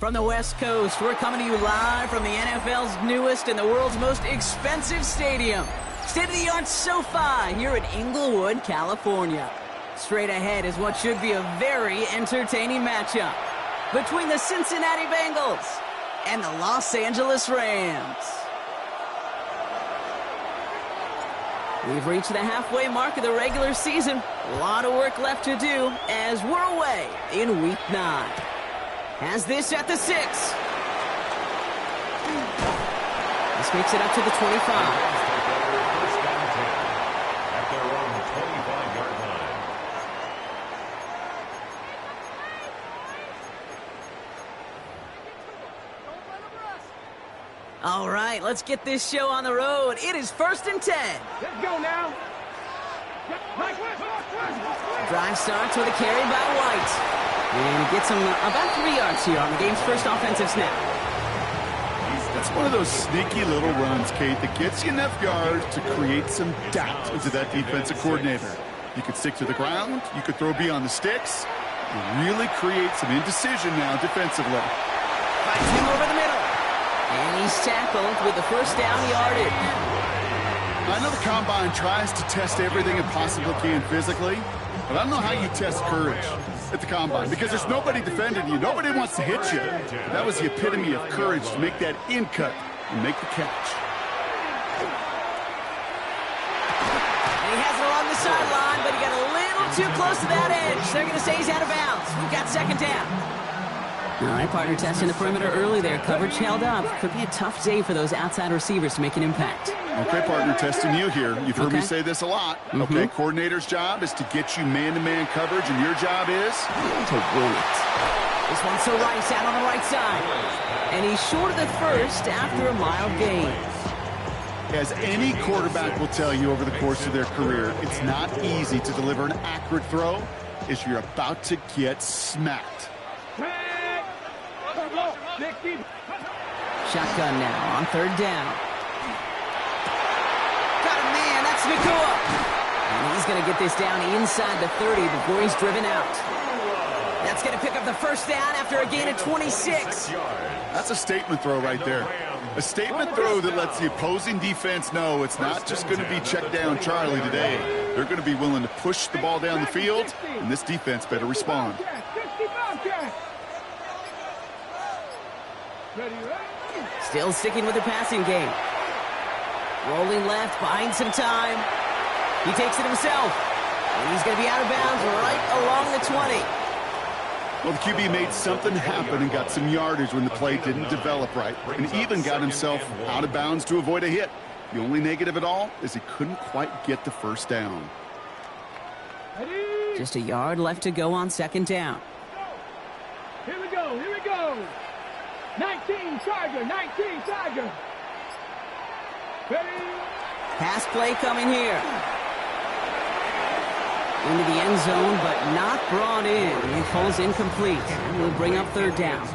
From the West Coast, we're coming to you live from the NFL's newest and the world's most expensive stadium. State-of-the-art SoFi here in Inglewood, California. Straight ahead is what should be a very entertaining matchup between the Cincinnati Bengals and the Los Angeles Rams. We've reached the halfway mark of the regular season. A lot of work left to do as we're away in Week 9. Has this at the 6. This makes it up to the 25. All right, let's get this show on the road. It is 1st and 10. Let's go now. Drive starts with a carry by White. And he gets him about 3 yards here on the game's first offensive snap. That's one of those sneaky little runs, Kate, that gets you enough yards to create some doubt into that defensive coordinator. You could stick to the ground. You could throw beyond the sticks. You really create some indecision now defensively. Finds him over the middle. And he's tackled with the first down yardage. I know the Combine tries to test everything it possibly can physically, but I don't know how you test courage at the Combine because there's nobody defending you. Nobody wants to hit you. That was the epitome of courage to make that in cut and make the catch. And he has it along the sideline, but he got a little too close to that edge. They're going to say he's out of bounds. We've got 2nd down. All right, partner testing the perimeter early there. Coverage held up. Could be a tough day for those outside receivers to make an impact. Okay, partner, testing you here. You've heard me say this a lot. Okay, coordinator's job is to get you man-to-man coverage, and your job is to win it. This one's to Rice out on the right side. And he's short of the first after a mild gain. As any quarterback will tell you over the course of their career, it's not easy to deliver an accurate throw as you're about to get smacked. Shotgun now on 3rd down. Got a man, that's Nacua. And he's going to get this down inside the 30 before he's driven out. That's going to pick up the first down after a gain of 26. That's a statement throw right there. A statement throw that lets the opposing defense know it's not just going to be check down Charlie today. They're going to be willing to push the ball down the field, and this defense better respond. Still sticking with the passing game. Rolling left, buying some time. He takes it himself. And he's going to be out of bounds right along the 20. Well, the QB made something happen and got some yardage when the play didn't develop right. And even got himself out of bounds to avoid a hit. The only negative at all is he couldn't quite get the first down. Just a yard left to go on 2nd down. Here we go, here we go. 19 Charger, 19 Charger. Ready? Pass play coming here. Into the end zone, but not brought in. He pulls incomplete. And we'll bring up 3rd down.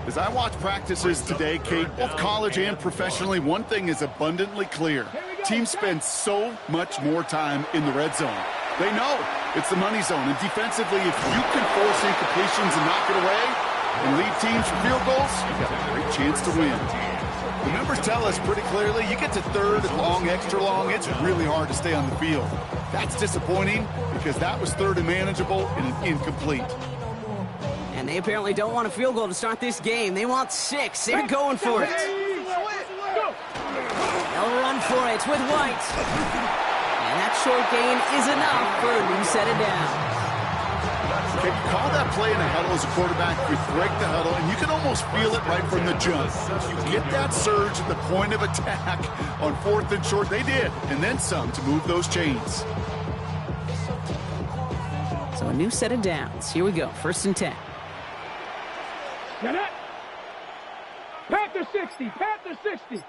As I watch practices today, Kate, both college and professionally, one thing is abundantly clear. Teams spend so much more time in the red zone. They know it's the money zone. And defensively, if you can force incompletions and knock it away, and lead teams for field goals, you've got a great chance to win. The numbers tell us pretty clearly, you get to 3rd and long, extra long, it's really hard to stay on the field. That's disappointing because that was 3rd and manageable and an incomplete. And they apparently don't want a field goal to start this game. They want 6. They're going for it. They'll run for it with White. And that short gain is enough for a new set of downs. Okay, you call that play in a huddle as a quarterback, you break the huddle, and you can almost feel it right from the jump. You get that surge at the point of attack on 4th and short. They did, and then some to move those chains. So a new set of downs. Here we go, 1st and 10. Get it. Panther 60, Panther 60.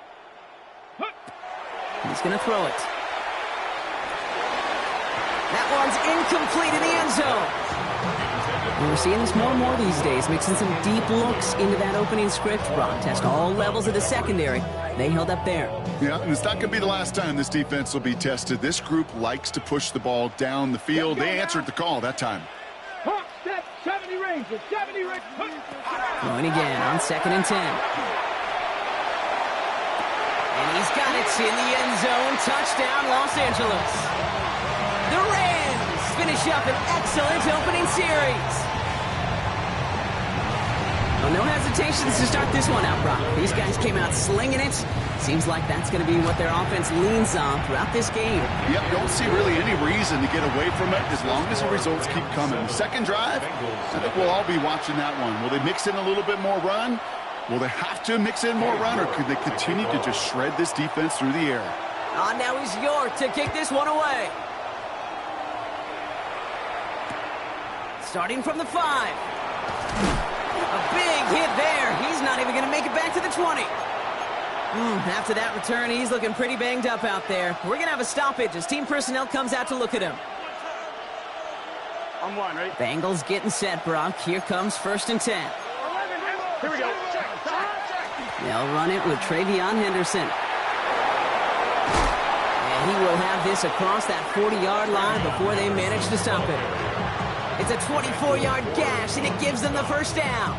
He's going to throw it. That one's incomplete in the end zone. We're seeing this more and more these days, mixing some deep looks into that opening script. Ron test all levels of the secondary. They held up there. Yeah, and it's not going to be the last time this defense will be tested. This group likes to push the ball down the field. They answered the call that time. Step 70. 70 Rangers. 70 Rangers. Going again on 2nd and 10. And he's got it in the end zone. Touchdown, Los Angeles. The Rams finish up an excellent opening series. Well, no hesitations to start this one out, Brock. These guys came out slinging it. Seems like that's going to be what their offense leans on throughout this game. Yep, don't see really any reason to get away from it as long as the results keep coming. Second drive, I think we'll all be watching that one. Will they mix in a little bit more run? Will they have to mix in more run, or could they continue to just shred this defense through the air? Now he's York to kick this one away. Starting from the 5. A big hit there. He's not even going to make it back to the 20. After that return, he's looking pretty banged up out there. We're going to have a stoppage as team personnel comes out to look at him. On 1, right? Bengals getting set, Brock. Here comes 1st and 10. Here we go. They'll run it with Travion Henderson. And he will have this across that 40-yard line before they manage to stop it. It's a 24-yard gash, and it gives them the first down.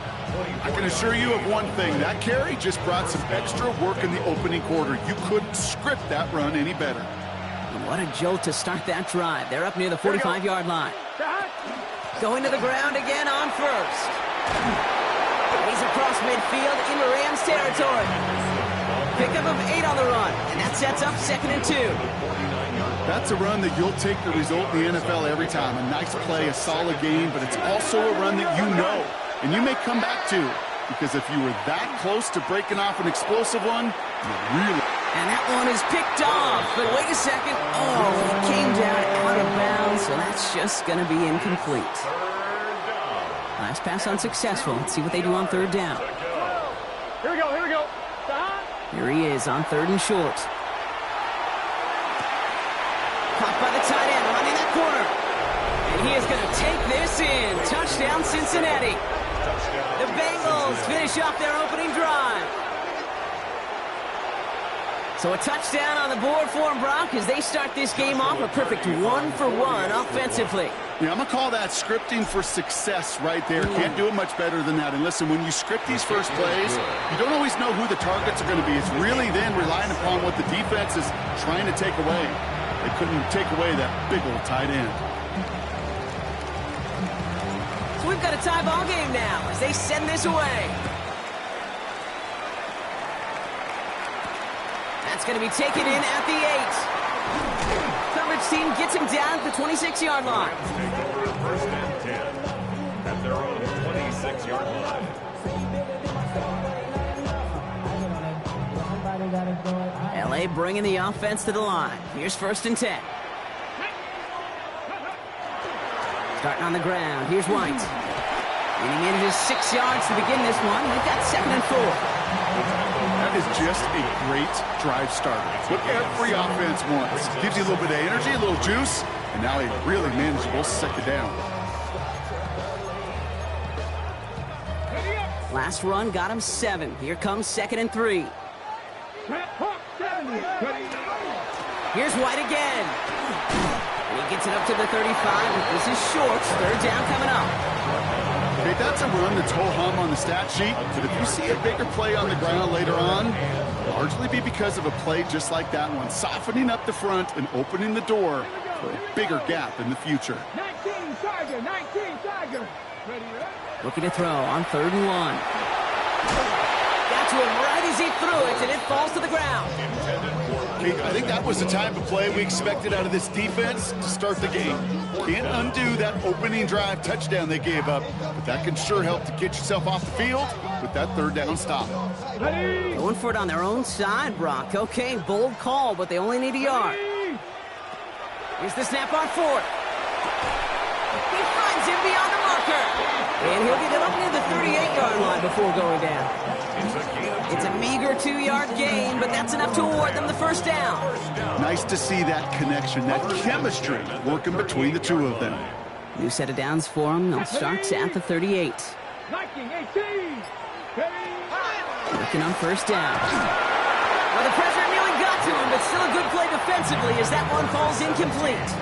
I can assure you of one thing. That carry just brought some extra work in the opening quarter. You couldn't script that run any better. And what a jolt to start that drive. They're up near the 45-yard line. Going to the ground again on 1st. He's across midfield into Rams territory. Pickup of 8 on the run, and that sets up 2nd and 2. That's a run that you'll take the result in the NFL every time. A nice play, a solid game, but it's also a run that you know, and you may come back to, because if you were that close to breaking off an explosive one, you really... And that one is picked off, but wait a second. Oh, it came down out of bounds, so that's just going to be incomplete. Last pass unsuccessful. Let's see what they do on 3rd down. Here we go, here we go. Here he is on 3rd and short. Caught by the tight end, running that corner. And he is going to take this in. Touchdown, Cincinnati. The Bengals finish off their opening drive. So a touchdown on the board for them, Brock, as they start this game off a perfect 1-for-1 offensively. Yeah, I'm going to call that scripting for success right there. Can't do it much better than that. And listen, when you script these first plays, you don't always know who the targets are going to be. It's really then relying upon what the defense is trying to take away. They couldn't take away that big old tight end. So we've got a tie ball game now as they send this away. That's going to be taken in at the 8. Coverage team gets him down at the 26-yard line. First and 10 at their own 26-yard line. LA bringing the offense to the line. Here's 1st and 10. Starting on the ground. Here's White. Leading in just 6 yards to begin this one. They've got 2nd and 4. That is just a great drive starter. It's what every offense wants. Gives you a little bit of energy, a little juice, and now a really manageable 2nd down. Last run got him 7. Here comes 2nd and 3. Here's White again. And he gets it up to the 35, but this is short. 3rd down coming up. Okay, that's a run that's ho-hum on the stat sheet, but if you see a bigger play on the ground later on, largely be because of a play just like that one, softening up the front and opening the door for a bigger gap in the future. 19 Tiger, 19 Tiger. Looking to throw on 3rd and 1. Got to him right as he threw it, and it falls to the ground. I think that was the type of play we expected out of this defense to start the game. Can't undo that opening drive touchdown they gave up, but that can sure help to get yourself off the field with that 3rd down stop. Going for it on their own side, Brock. Okay, bold call, but they only need a yard. Here's the snap on 4th. He finds him beyond the marker. And he'll get it up near the 38-yard line before going down. It's a meager 2-yard gain, but that's enough to award them the first down. Nice to see that connection, that chemistry working between the two of them. New set of downs for them. They'll start at the 38. 19-18. Looking on 1st down. Well, the pressure nearly got to him, but still a good play defensively as that one falls incomplete.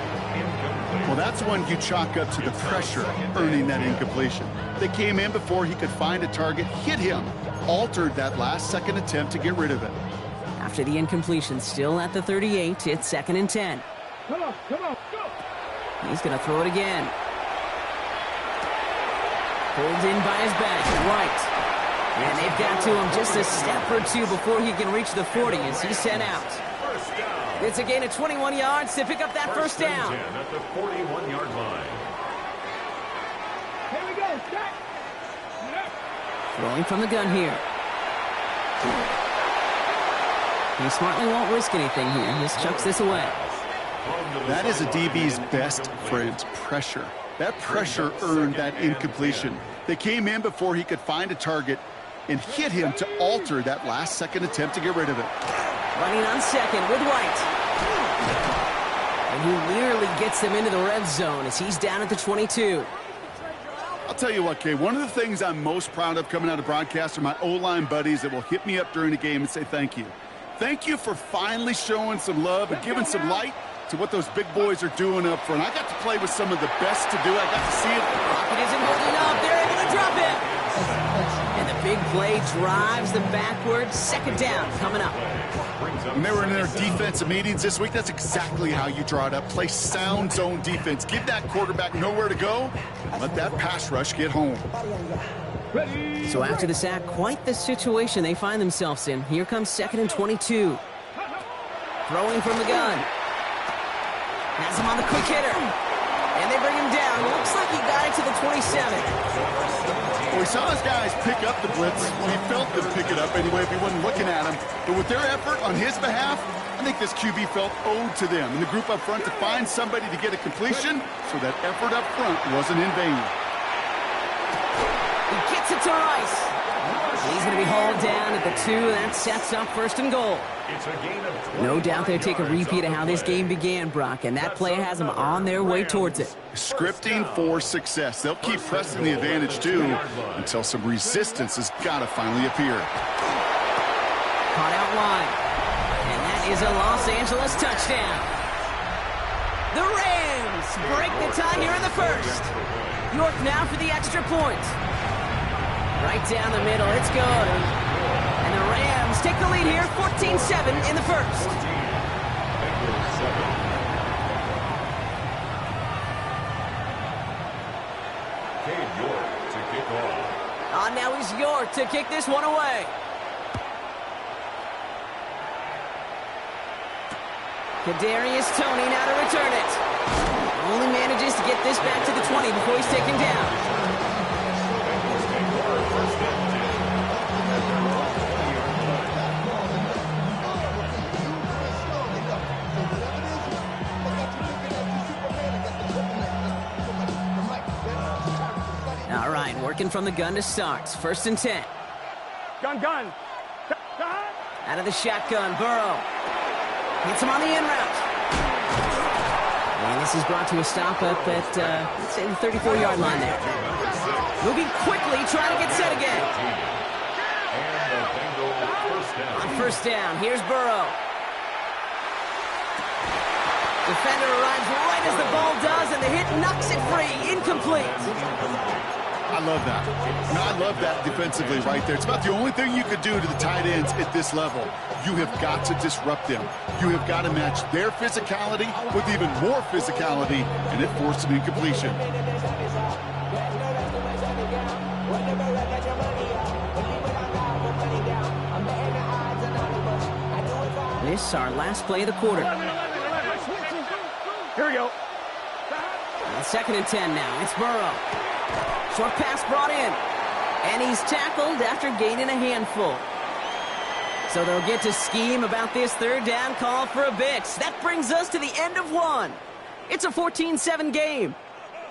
Well, that's one you chalk up to the pressure earning that incompletion. They came in before he could find a target, hit him, altered that last-second attempt to get rid of it. After the incompletion, still at the 38, it's 2nd and 10. Come on, go! He's going to throw it again. Pulled in by his back, White. And they've got to him just a step or two before he can reach the 40 as he's sent out. It's a gain of 21 yards to pick up that first down. At the 41-yard line. Here we go, set! Throwing from the gun here. He smartly won't risk anything here. Just chucks this away. That is a DB's best friend, pressure. That pressure earned that incompletion. They came in before he could find a target and hit him to alter that last-second attempt to get rid of it. Running on second with White. And he nearly gets them into the red zone as he's down at the 22. I'll tell you what, Kay, one of the things I'm most proud of coming out of broadcast are my O-line buddies that will hit me up during the game and say thank you. Thank you for finally showing some love and giving some light to what those big boys are doing up front. I got to play with some of the best to do it. I got to see it. Rocket isn't holding up. They're able to drop it. And the big play drives them backwards. 2nd down coming up. When they were in their defensive meetings this week, that's exactly how you draw it up. Play sound zone defense. Give that quarterback nowhere to go. Let that pass rush get home. So after the sack, quite the situation they find themselves in. Here comes 2nd and 22. Throwing from the gun. Has him on the quick hitter. And they bring him down. Looks like he got it to the 27. Well, we saw his guys pick up the blitz. He felt them pick it up anyway if he wasn't looking at him. But with their effort on his behalf, I think this QB felt owed to them and the group up front to find somebody to get a completion so that effort up front wasn't in vain. He gets it to Rice. He's going to be hauled down at the 2. That sets up 1st and goal. It's a gain of 20 No doubt they'll take a repeat of how this game began, Brock, and that play has them on their way towards it. Scripting for success. They'll keep pressing the advantage, too, until some resistance has got to finally appear. Caught out wide. And that is a Los Angeles touchdown. The Rams break the tie here in the 1st. York now for the extra point. Right down the middle, it's good. And the Rams take the lead here, 14-7 in the 1st. Cade York to kick off. Now is York to kick this one away. Kadarius Toney now to return it. Only manages to get this back to the 20 before he's taken down. All right, working from the gun to start. 1st and 10. Gun. Out of the shotgun, Burrow. Hits him on the in route. And this is brought to a stop up at, let's say, the 34-yard line there. Moving quickly, trying to get set again. On 1st down, here's Burrow. Defender arrives right as the ball does, and the hit knocks it free. Incomplete. I love that. And I love that defensively right there. It's about the only thing you could do to the tight ends at this level. You have got to disrupt them. You have got to match their physicality with even more physicality, and it forced an incompletion. This is our last play of the quarter. Here we go. And 2nd and 10 now. It's Burrow. Short pass brought in. And he's tackled after gaining a handful. So they'll get to scheme about this 3rd down call for a bit. That brings us to the end of 1. It's a 14-7 game.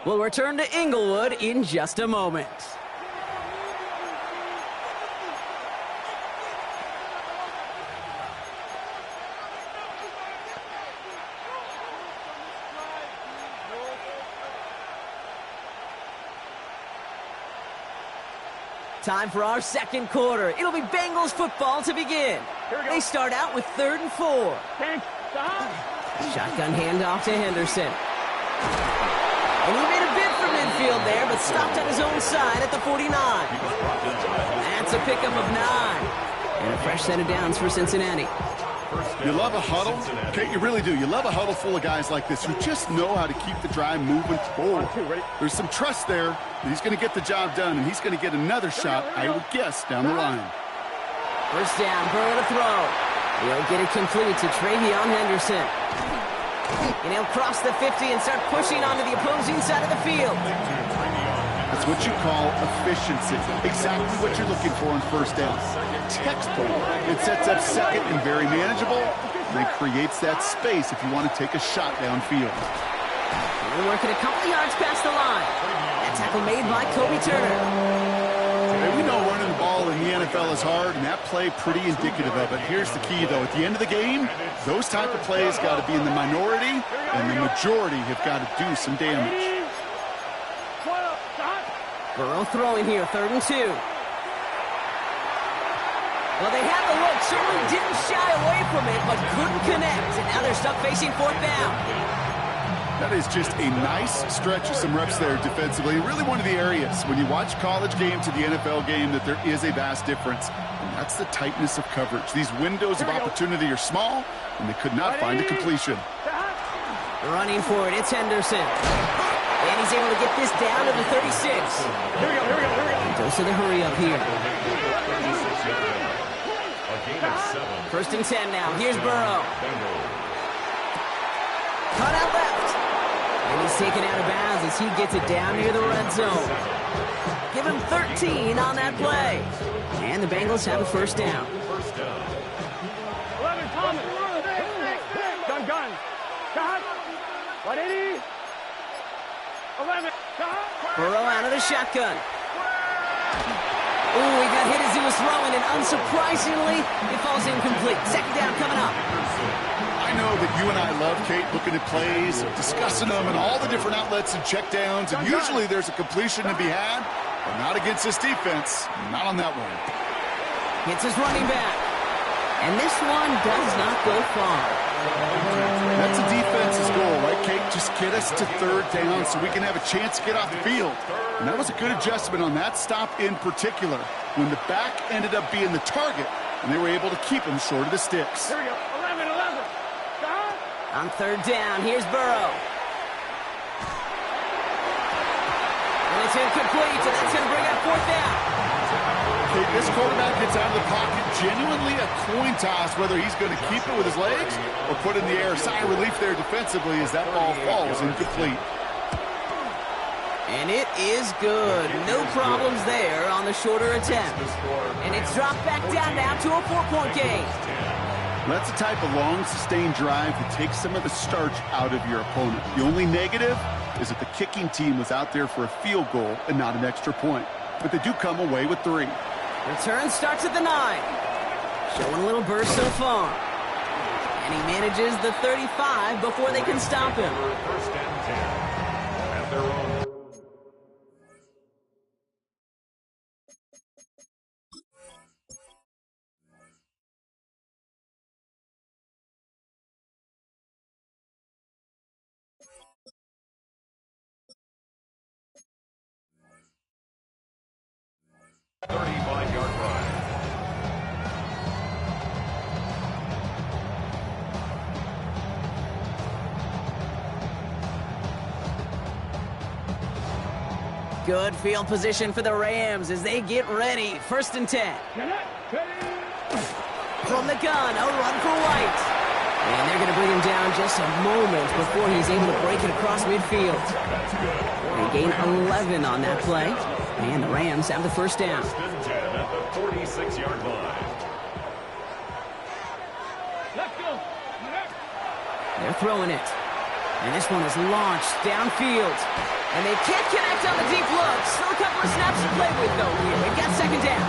We'll return to Inglewood in just a moment. Time for our 2nd quarter. It'll be Bengals football to begin. They start out with 3rd and 4. Tank, stop. Shotgun handoff to Henderson. And he made a bid for midfield there, but stopped on his own side at the 49. That's a pickup of 9. And a fresh set of downs for Cincinnati. You love a huddle? Okay, you really do. You love a huddle full of guys like this who just know how to keep the drive moving forward. There's some trust there that he's going to get the job done, and he's going to get another shot, I would guess, down the line. First down, Burrow to throw. He'll get it complete to Travion Henderson. And he'll cross the 50 and start pushing onto the opposing side of the field. That's what you call efficiency. Exactly what you're looking for on first down. Textbook. It sets up second and very manageable, and it creates that space if you want to take a shot downfield. We're working a couple yards past the line. That tackle made by Kobe Turner. And we know running the ball in the NFL is hard, and that play pretty indicative of it. Here's the key, though. At the end of the game, those type of plays got to be in the minority, and the majority have got to do some damage. Burrow throwing here, 3rd and 2. Well, they had the look, certainly didn't shy away from it, but couldn't connect. And now they're stuck facing 4th down. That is just a nice stretch of some reps there defensively. Really one of the areas when you watch college game to the NFL game that there is a vast difference. And that's the tightness of coverage. These windows of opportunity are small, and they could not find a completion. Running for it, it's Henderson. And he's able to get this down to the 36. Here we go. He goes to the hurry up here. 1st and 10 now. Here's Burrow. Cut out left. And he's taken out of bounds as he gets it down near the red zone. Give him 13 on that play. And the Bengals have a 1st down. 11, Thomas. Gun. Cut. 180. 11. Cut. Burrow out of the shotgun. Ooh, he got hit as he was throwing, and unsurprisingly, it falls incomplete. 2nd down coming up. I know that you and I love, Kate, looking at plays, discussing them, and all the different outlets and checkdowns, and usually there's a completion to be had, but not against this defense. Not on that one. Hits his running back. And this one does not go far. That's a defense's goal, right, Kate? Just get us to 3rd down so we can have a chance to get off the field. And that was a good adjustment on that stop in particular, when the back ended up being the target, and they were able to keep him short of the sticks. Here we go. 11. Cut. On 3rd down, here's Burrow. And it's incomplete, so that's going to bring up 4th down. Okay, this quarterback gets out of the pocket, genuinely a coin toss, whether he's going to keep it with his legs or put it in the air. Sigh of relief there defensively as that ball falls incomplete. And it is good. No problems there on the shorter attempt. And it's dropped back down now to a 4-point game. That's the type of long, sustained drive that takes some of the starch out of your opponent. The only negative is that the kicking team was out there for a field goal and not an extra point. But they do come away with 3. Return starts at the 9. Showing a little burst so far. And he manages the 35 before they can stop him. 1st and 10 at their own. Yard drive. Good field position for the Rams as they get ready. 1st and 10. From the gun, a run for White. And they're going to bring him down just a moment before he's able to break it across midfield. They gain 11 on that play. And the Rams have the 1st down. 1st and 10 at the 46-yard line. Let's go. They're throwing it. And this one is launched downfield. And they can't connect on the deep look. Still a couple of snaps to play with, though, here. They've got 2nd down.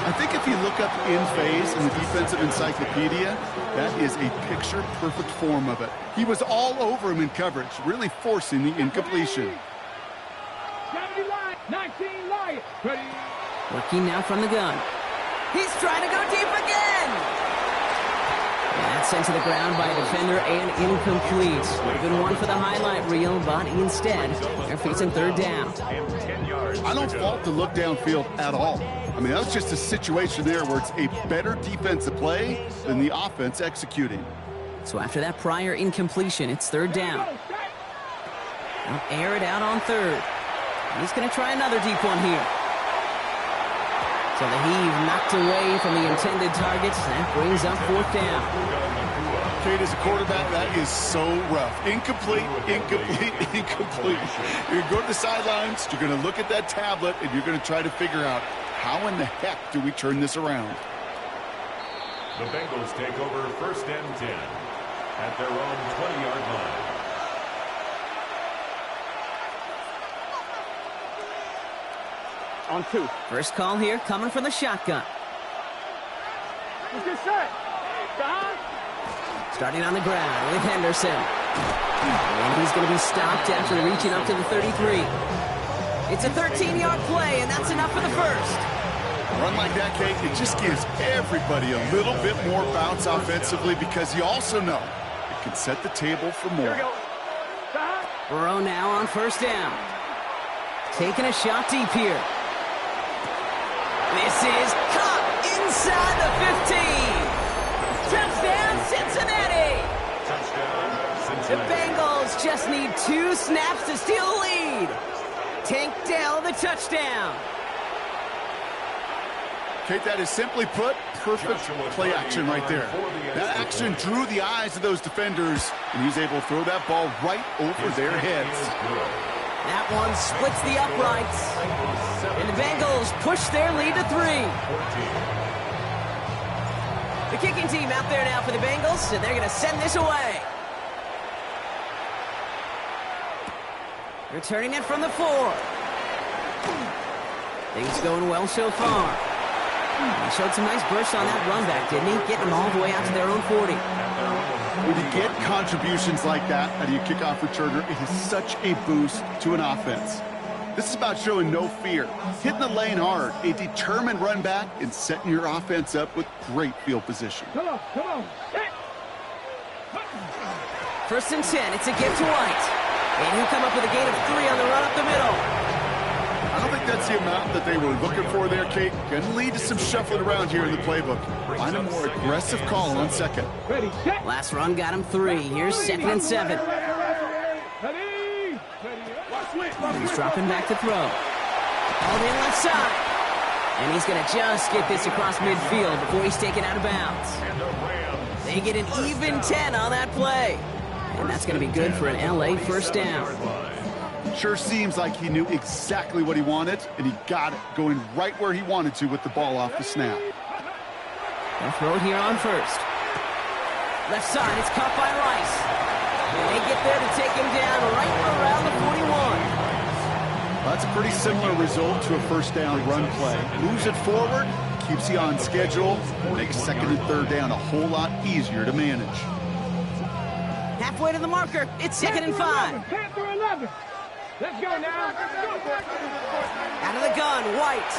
I think if you look up in phase in the defensive encyclopedia, that is a picture-perfect form of it. He was all over him in coverage, really forcing the incompletion. 19 Lions. Ready. Working now from the gun. He's trying to go deep again. That's sent to the ground by a defender and incomplete. Would have been one for the highlight reel, but instead, they're facing third down. And 10 yards. I don't fault the look downfield at all. I mean, that was just a situation there where it's a better defensive play than the offense executing. So after that prior incompletion, it's third down. They'll air it out on third. He's going to try another deep one here. So the heave knocked away from the intended targets. That brings up fourth down. Kate, as a quarterback, that is so rough. Incomplete, incomplete, incomplete. You're going to go to the sidelines, you're going to look at that tablet, and you're going to try to figure out how in the heck do we turn this around. The Bengals take over first and 10 at their own 20-yard line. On 2. First call here coming from the shotgun. Let's get set. Starting on the ground with Henderson. And he's going to be stopped after reaching up to the 33. It's a 13-yard play, and that's enough for the first. A run like that, Kate, it just gives everybody a little bit more bounce offensively because you also know it can set the table for more. Here we go. Burrow now on first down. Taking a shot deep here. This is caught inside the 15. Touchdown, Cincinnati. The Bengals just need 2 snaps to steal the lead. Tank Dell the touchdown. Kate, that is simply put, perfect play action right there. That action drew the eyes of those defenders, and he was able to throw that ball right over their heads. That one splits the uprights. And the Bengals push their lead to 3. The kicking team out there now for the Bengals, and they're going to send this away. Returning it from the 4. Things going well so far. He showed some nice bursts on that run back, didn't he? Getting them all the way out to their own 40. When you get contributions like that out of your kickoff returner, it is such a boost to an offense. This is about showing no fear, hitting the lane hard, a determined run back, and setting your offense up with great field position. Come on, come on. First and 10, it's a gift to White. And he'll come up with a gain of 3 on the run up the middle. I don't think that's the amount that they were looking for there, Kate. Going to lead to some shuffling around here in the playbook. Find a more aggressive call on second. Ready, set. Last run got him 3. Here's second and 7. Ready. He's dropping back to throw. All in left side. And he's going to just get this across midfield before he's taken out of bounds. They get an even 10 on that play. And that's going to be good for an LA first down. Sure seems like he knew exactly what he wanted, and he got it going right where he wanted to with the ball off the snap. They'll throw it here on first. Left side, it's caught by Rice. And they get there to take him down right around the 41. That's a pretty similar result to a first down run play. Moves it forward, keeps you on schedule, makes second and third down a whole lot easier to manage. Halfway to the marker, it's second and 5. 10 through 11. Let's go now. Out of the gun, White.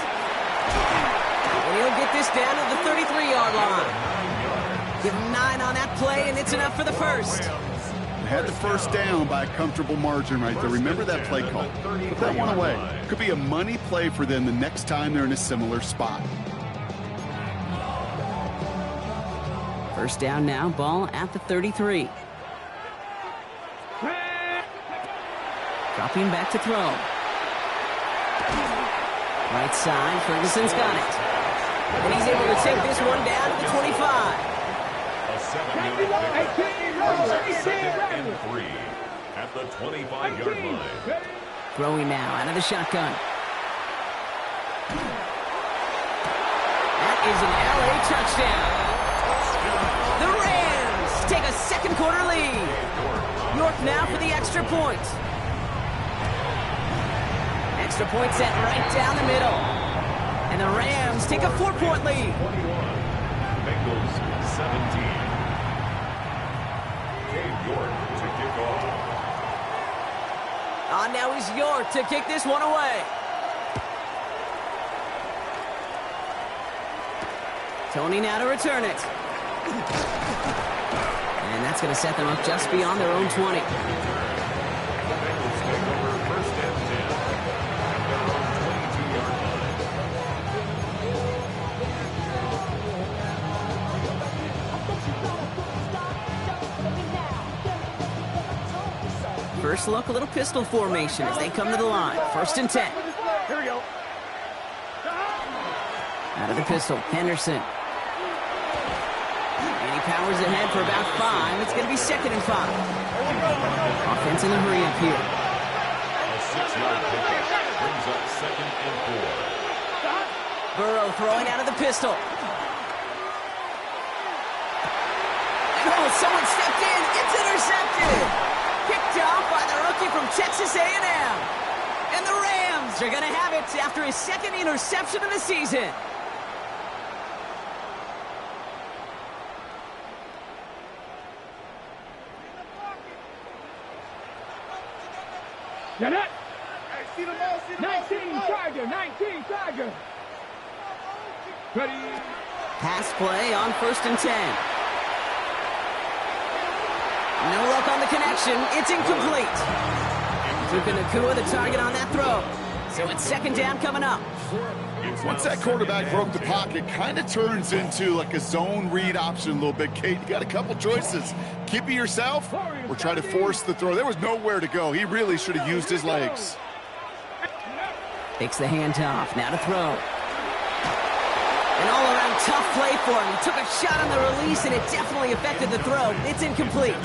And he'll get this down to the 33-yard line. Give him 9 on that play, and it's enough for the first. Had the first down by a comfortable margin right there. Remember that play call. Put that one away. Could be a money play for them the next time they're in a similar spot. First down now, ball at the 33. Dropping back to throw. Right side, Ferguson's got it. And he's able to take this one down to the 25. A 7-yard and 3 at the 25-yard line. Throwing now out of the shotgun. That is an LA touchdown. The Rams take a second quarter lead. York now for the extra point. Extra point set right down the middle. And the Rams take a 4-point lead. 21. Bengals 17. Cade York to kick off. Now is York to kick this one away. Tony now to return it. And that's going to set them up just beyond their own 20. The Bengals take over first and 10 at their own 22-yard line. First look, a little pistol formation as they come to the line. First and 10. Here we go. Out of the pistol, Henderson. And he powers ahead for about 5. It's going to be second and 5. Offense in the hurry up here. A 6-yard pickup brings up second and 4. Burrow throwing out of the pistol. Oh, someone stepped in. It's intercepted. Picked off by the rookie from Texas A&M. And the Rams are going to have it after his second interception of the season. Get it. 19 Tiger, 19 Tiger. Ready. Pass play on first and 10. No luck on the connection. It's incomplete. Puka Nacua the target on that throw. So it's second down coming up. Once that quarterback broke the pocket, kind of turns into like a zone read option a little bit. Kate, you got a couple choices. Keep it yourself or try to force the throw. There was nowhere to go. He really should have used his legs. Takes the handoff. Now to throw. An all-around tough play for him. He took a shot on the release, and it definitely affected the throw. It's incomplete.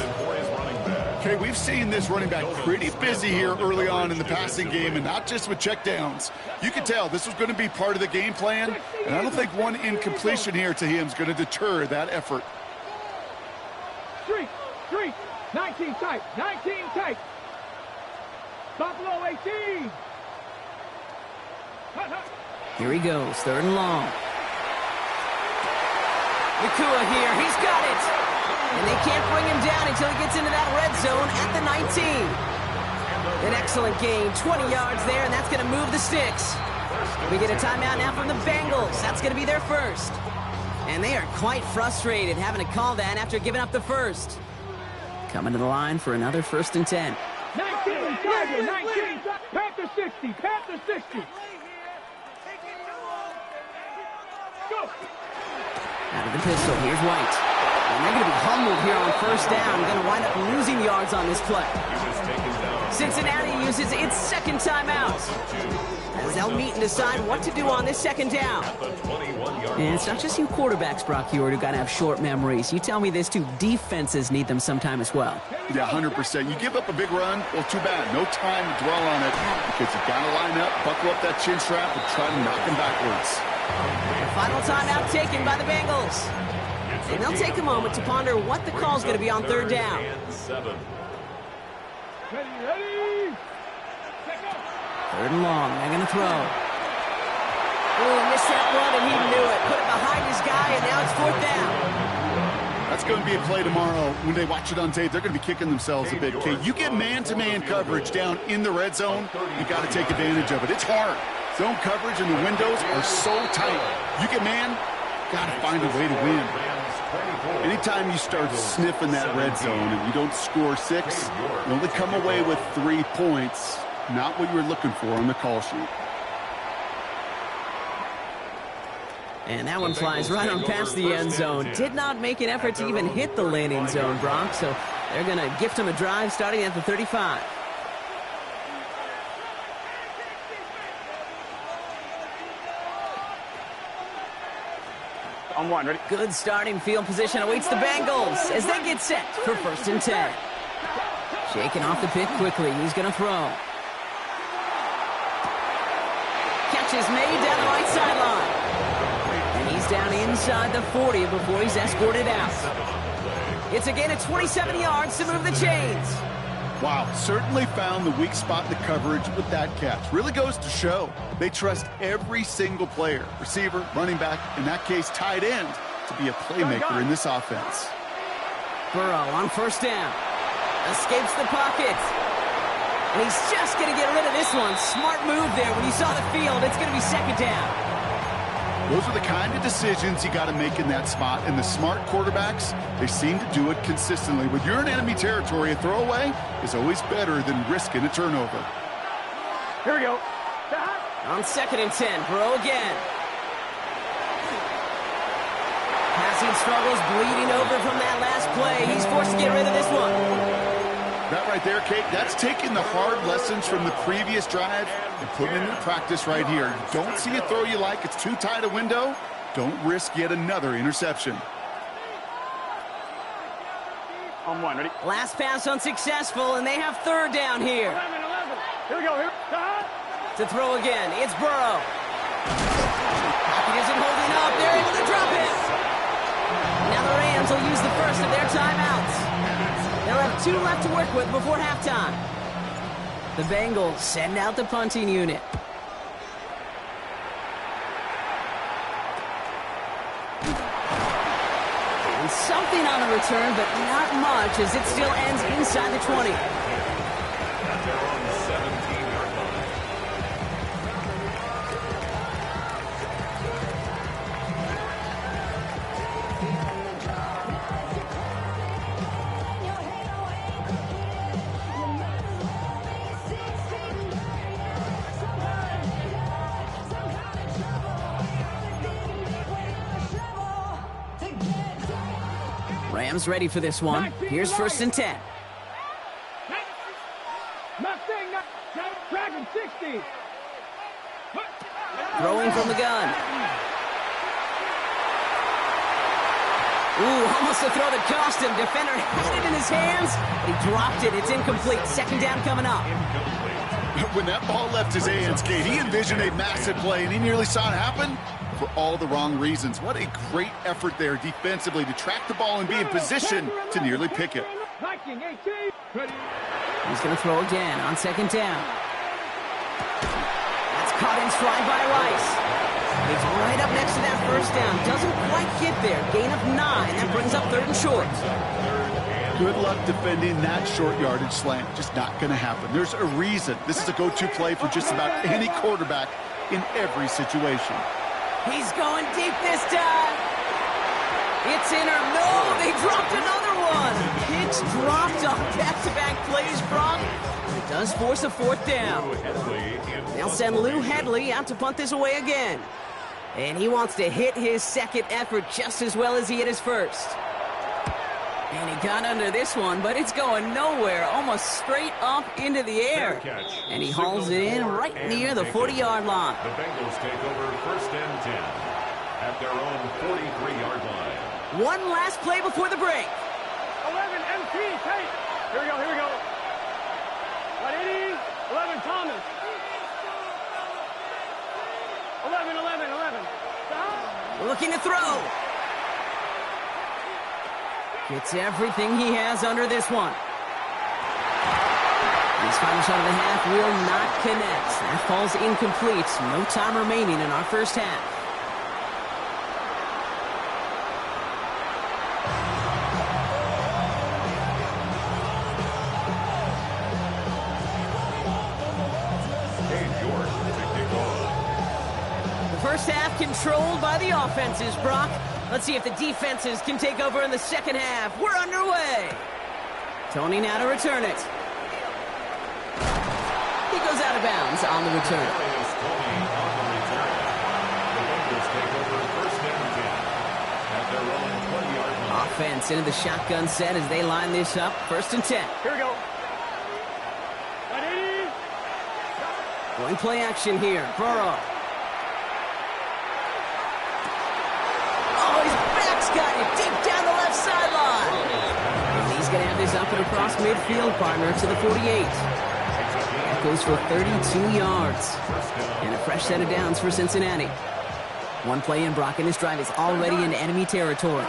Okay, we've seen this running back pretty busy here early on in the passing game, and not just with checkdowns. You can tell this was going to be part of the game plan, and I don't think one incompletion here to him is going to deter that effort. Street, 19 tight, 19 tight. Buffalo 18. Here he goes, third and long. Nacua here, he's got it. And they can't bring him down until he gets into that red zone at the 19. An excellent gain, 20 yards there, and that's going to move the sticks. We get a timeout now from the Bengals. That's going to be their first. And they are quite frustrated having to call that after giving up the first. Coming to the line for another first and 10. 19 Tiger, 19. Panther 60, Panther 60. Go. Out of the pistol, here's White. And they're going to be humbled here on first down. Going to wind up losing yards on this play. Cincinnati uses its second timeout, as they'll meet and decide what to do on this second down. And it's not just you quarterbacks, Brock Huard, who got to have short memories. You tell me this too, defenses need them sometime as well. Yeah, 100%. You give up a big run, well, too bad. No time to dwell on it because you got to line up, buckle up that chin strap, and try to knock him backwards. The final timeout taken by the Bengals. And they'll take a moment to ponder what the call is going to be on third down. Ready. Third and long, they're going to throw. Oh, missed that one, and he knew it. Put it behind his guy, and now it's fourth down. That's going to be a play tomorrow. When they watch it on tape, they're going to be kicking themselves a bit. Okay, you get man-to-man coverage down in the red zone, you got to take advantage of it. It's hard. Zone coverage and the windows are so tight. You get man, got to find a way to win. Anytime you start sniffing that red zone and you don't score 6, you only come away with 3 points. Not what you were looking for on the call sheet. And that one flies right on past the end zone. Did not make an effort to even hit the landing zone, Brock. So they're going to gift him a drive starting at the 35. On one, ready? Good starting field position awaits the Bengals as they get set for first and 10. Shaking off the pick quickly. He's going to throw. Catch is made down the right sideline. And he's down inside the 40 before he's escorted out. It's a gain of 27 yards to move the chains. Wow, certainly found the weak spot in the coverage with that catch. Really goes to show they trust every single player, receiver, running back, in that case, tight end, to be a playmaker in this offense. Burrow on first down. Escapes the pocket. And he's just going to get rid of this one. Smart move there. When you saw the field, it's going to be second down. Those are the kind of decisions you got to make in that spot, and the smart quarterbacks, they seem to do it consistently. When you're in enemy territory, a throwaway is always better than risking a turnover. Here we go. On 2nd and 10, Burrow again. Passing struggles bleeding over from that last play. He's forced to get rid of this one. That right there, Kate, that's taking the hard lessons from the previous drive and putting them into practice right here. You don't see a throw you like, it's too tight a window, don't risk yet another interception. On one, ready? Last pass unsuccessful, and they have 3rd down here. 11. Here we go. Here. To throw again, it's Burrow. Pocket isn't holding up. They're able to drop it. Now the Rams will use the first of their timeouts. They'll have 2 left to work with before halftime. The Bengals send out the punting unit. And something on the return, but not much, as it still ends inside the 20. At their own 17-yard line. Rams ready for this one. Here's 1st and 10. Dragon 60. Throwing from the gun. Ooh, almost a throw that cost him. Defender had it in his hands, but he dropped it. It's incomplete. 2nd down coming up. When that ball left his hands, Kate, he envisioned a massive play, and he nearly saw it happen for all the wrong reasons. What a great effort there defensively to track the ball and be in position to nearly pick it. He's going to throw again on 2nd down. That's caught in stride by Rice. It's right up next to that 1st down. Doesn't quite get there. Gain of 9. That brings up 3rd and short. Good luck defending that short yardage slant. Just not going to happen. There's a reason. This is a go-to play for just about any quarterback in every situation. He's going deep this time. It's in or no. They dropped another one. Picks dropped on back-to-back plays, Brock. It does force a 4th down. They'll send Lou Hedley out to punt this away again. And he wants to hit his 2nd effort just as well as he hit his 1st. And he got under this one, but it's going nowhere, almost straight up into the air. And he hauls it in right near the 40-yard line. The Bengals take over 1st and 10 at their own 43-yard line. One last play before the break. 11 MT, Tate. Here we go, here we go. 180, 11 Thomas. 11. Stop. Looking to throw. Gets everything he has under this one. His final shot of the half will not connect. That falls incomplete. No time remaining in our 1st half. The 1st half controlled by the offenses, Brock. Let's see if the defenses can take over in the 2nd half. We're underway. Tony now to return it. He goes out of bounds on the return. Offense into the shotgun set as they line this up. 1st and 10. Here we go. 180. Going play action here. Burrow. Got it deep down the left sideline. And he's going to have this up and across midfield, partner, to the 48. That goes for 32 yards. And a fresh set of downs for Cincinnati. One play in, Brock, and this drive is already in enemy territory.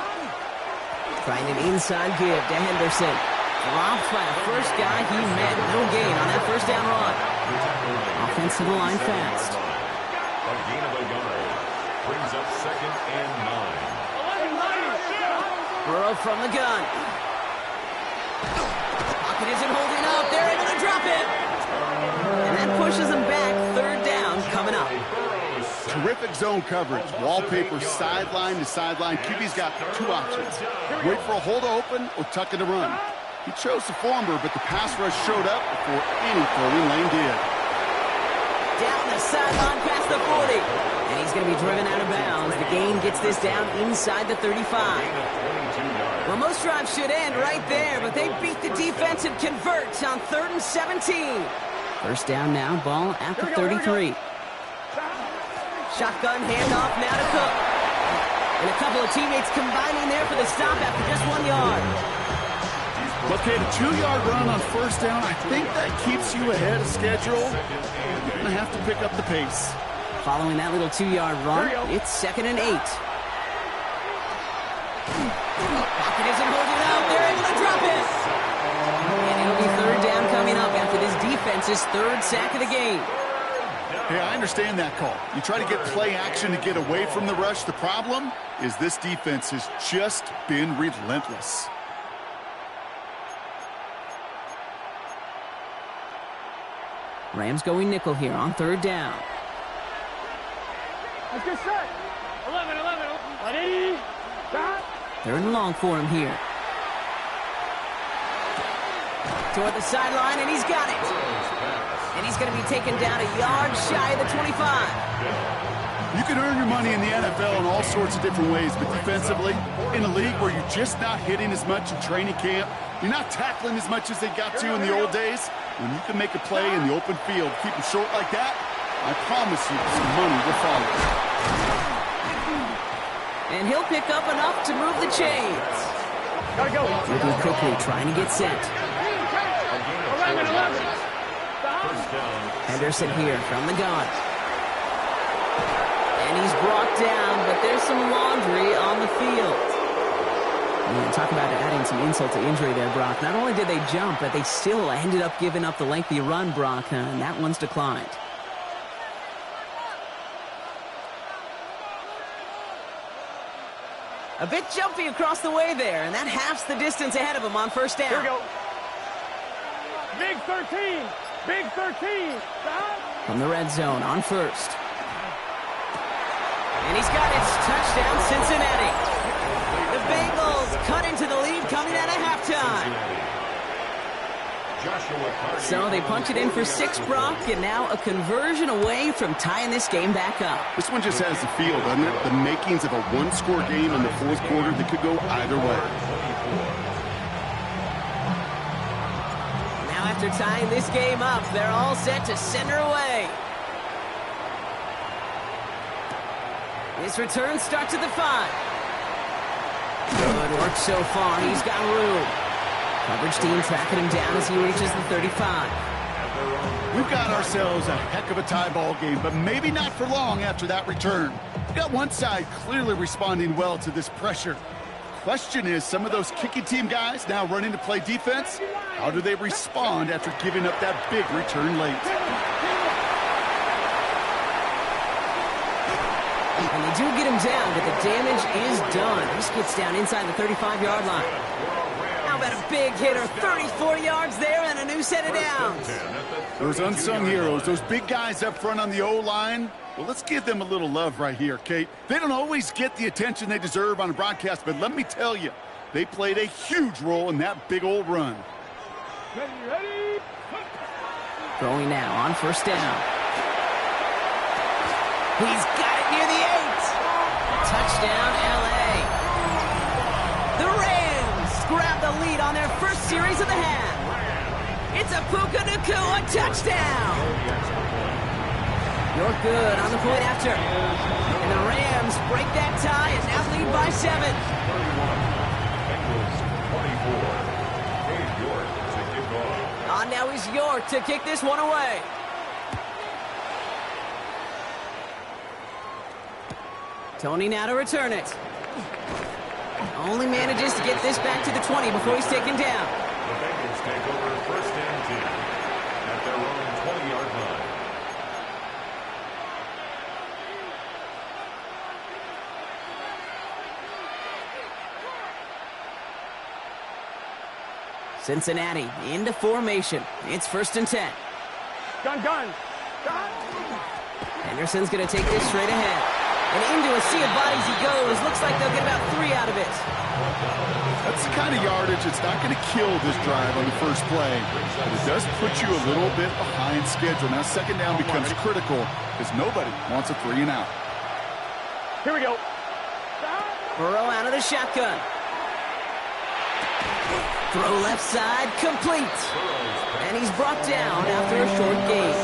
Trying an inside give to Henderson. Dropped by the first guy he met. No gain on that 1st down run. Offense to the line fast. A gain of a yard brings up 2nd and 9. Burrow from the gun. Pocket isn't holding up. They're able to drop it. And that pushes them back. 3rd down coming up. terrific zone coverage. Wallpaper sideline to sideline. QB's got two options. Wait for a hole to open or tuck it to run. He chose the former, but the pass rush showed up before any throwing lane did. Down the sideline past the 40. And he's going to be driven out of bounds. The gain gets this down inside the 35. Well, most drives should end right there, but they beat the defense and convert on 3rd and 17. First down now, ball at the 33. Shotgun handoff now to Cook. And a couple of teammates combining there for the stop after just 1 yard. Okay, the 2-yard run on first down, I think that keeps you ahead of schedule. You're going to have to pick up the pace. Following that little 2-yard run, it's 2nd and 8. Pocket isn't holding out. They're able to drop it. And it'll be 3rd down coming up after this defense's 3rd sack of the game. Hey, I understand that call. You try to get play action to get away from the rush. The problem is this defense has just been relentless. Rams going nickel here on 3rd down. Let's get set. 11, 180. Stop. 3rd and long for him here. Toward the sideline, and he's got it. And he's going to be taken down a yard shy of the 25. You can earn your money in the NFL in all sorts of different ways, but defensively, in a league where you're just not hitting as much in training camp, you're not tackling as much as they got to in the old days, when you can make a play in the open field, keep them short like that, I promise you some money will follow. And he'll pick up enough to move the chains. Gotta go. Moving quickly, trying to get set. 11. Henderson here from the gun. And he's brought down, but there's some laundry on the field. Talk about adding some insult to injury there, Brock. Not only did they jump, but they still ended up giving up the lengthy run, Brock, and that one's declined. A bit jumpy across the way there, and that halves the distance ahead of him on first down. Here we go. Big 13. Big 13. Stop. From the red zone on first. And he's got it. Touchdown, Cincinnati. The Bengals cut into the lead coming out of halftime. So they punch it in for 6, Brock, and now a conversion away from tying this game back up. This one just has the feel, doesn't it? The makings of a one-score game in the 4th quarter that could go either way. Now after tying this game up, they're all set to send her away. This return starts at the 5. Good work so far. He's got room. Coverage team tracking him down as he reaches the 35. We've got ourselves a heck of a tie ball game, but maybe not for long after that return. We've got one side clearly responding well to this pressure. Question is, some of those kicking team guys now running to play defense, how do they respond after giving up that big return late? And they do get him down, but the damage is done. This gets down inside the 35-yard line. How about a big hitter, 34 yards there and a new set of downs. Those unsung heroes, those big guys up front on the O-line, well, let's give them a little love right here, Kate. They don't always get the attention they deserve on a broadcast, but let me tell you, they played a huge role in that big old run. Ready. Throwing now on first down. He's got it near the 8. Touchdown, L.A. The Rams grab the lead on their first series of the half. It's a Puka Nacua touchdown. You're good on the point after. And the Rams break that tie and now lead by 7. On now is York to kick this one away. Tony now to return it. Only manages to get this back to the 20 before he's taken down. The Bengals take over first and 10 at their own 20-yard line. Cincinnati into formation. It's first and 10. Gun. Henderson's going to take this straight ahead. And into a sea of bodies he goes. Looks like they'll get about 3 out of it. That's the kind of yardage that's not going to kill this drive on the first play. But it does put you a little bit behind schedule. Now second down becomes critical because nobody wants a 3 and out. Here we go. Burrow out of the shotgun. Throw left side, complete. And he's brought down after a short gain.